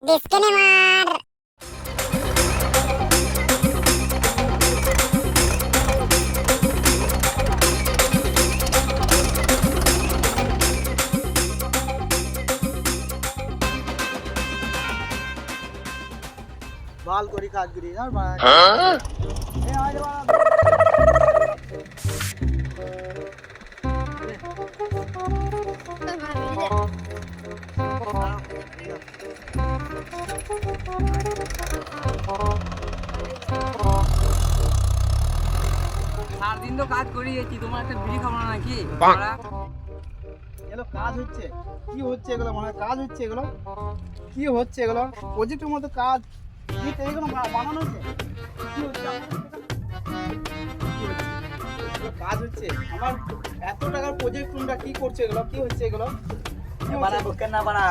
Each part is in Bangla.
ডিসক্লেমার। বাল করি কাজ করি না সারাদিন তো কাজ করিয়েছি, তোমার একটা বিড়ি খাবো না নাকি? এগুলো কাজ হচ্ছে কি হচ্ছে এগুলো মনে হয় কাজ হচ্ছে এগুলো কি হচ্ছে এগুলো প্রজেক্টের মতো কাজ কি এগুলো বানানো হচ্ছে কি হচ্ছে কাজ হচ্ছে আমার এত টাকার প্রজেক্ট তোমরা কি করছে এগুলো কি হচ্ছে এগুলো বানাবো কেন না বানা?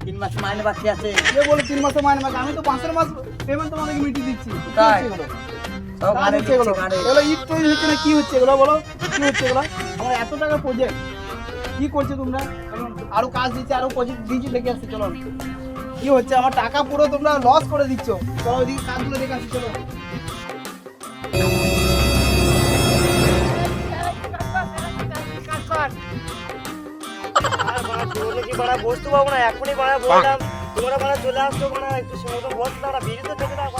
3 মাস মাইনে বাকি আছে। কে বলে 3 মাসে মাইনে বাকি? আমি তো 5 মাস পেমেন্ট তোমাদেরকে মিটিয়ে দিচ্ছি কি তাই? হচ্ছে এগুলো সব কাজ গাড়ি হচ্ছে এগুলো এগুলো ইট তৈরি হচ্ছে না কি হচ্ছে এগুলো বলো কি হচ্ছে এগুলো আমার এত টাকার প্রজেক্ট কি করছো তোমরা আরো কাজ দিচ্ছে আরো প্রজেক্ট দিচ্ছি দেখে আসছি চলো কি হচ্ছে আমার টাকা পুরো তোমরা লস করে দিচ্ছ চলো ওইদিকে কাজগুলো দেখে আসছি চলো বসতে পাবো না এখনই বললাম তোমরা চলে আসছো একটু সময় বসতে দাও বিড়িতে থেকে দাও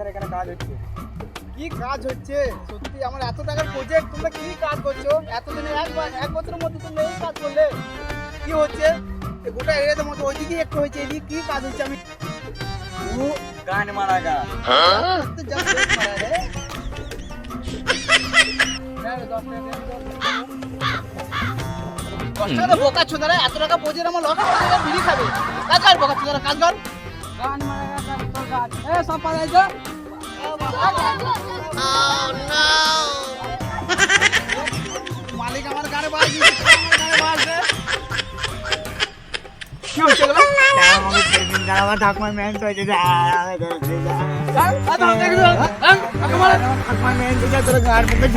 এখানে কাজ হচ্ছে কি কাজ হচ্ছে সত্যি আমার এত টাকার প্রজেক্ট তোমরা কি কাজ করছো এতদিনে এক বছরের মধ্যে তোমরা এই কাজ করলে কি হচ্ছে এই গোটা এরিয়ার মধ্যে ওইদিকে একটু হয়েছে এদিকে কি কাজ হচ্ছে আমি গান মারা গা। তো just wait মারা রে। দশ টাকা বোকা ছোদারা এত টাকা প্রজেক্ট আমার লস করে দেবে বিড়ি খাবে কাজ কর বোকা ছোদারা কাজ কর গান মারা গা কাজ তোর কাজ। এ সব পালাই তো। মালিক আমার গানে বাজ দিচ্ছে আমার গানে বাজ দে কি হচ্ছে এগুলো ঠাকুমার মেন তো হয়েছে ঠাকুমার মেন তো তোর গাড় মুখে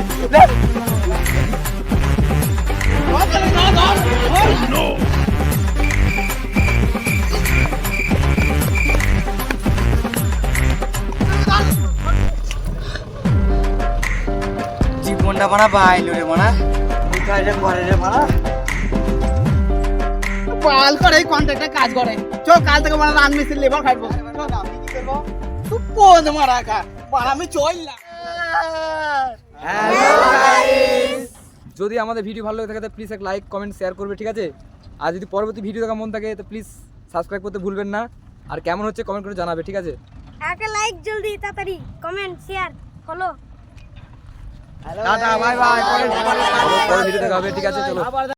জীবনটা মানা বাইলো রে মানা কোথায় রে ঘরে রে মানা পাল করে এই কন্ট্রাক্টে কাজ করে চল কাল থেকে মানে রান মিস্ত্রি লেবার খাটবো চল আমি কি করবো তুই কোন মারা কা আমি চললাম যদি আমাদের ভিডিও ভালো লাগে থাকে তো প্লিজ এক লাইক কমেন্ট শেয়ার করবে, ঠিক আছে? আর যদি পরবর্তী ভিডিও দেখা মন থাকে তো প্লিজ সাবস্ক্রাইব করতে ভুলবেন না। আর কেমন হচ্ছে কমেন্ট করে জানাবে, ঠিক আছে? একটা লাইক জলদি তাড়াতাড়ি comment share follow. Tata bye bye পরে ভিডিও দেখা হবে, ঠিক আছে? চলো।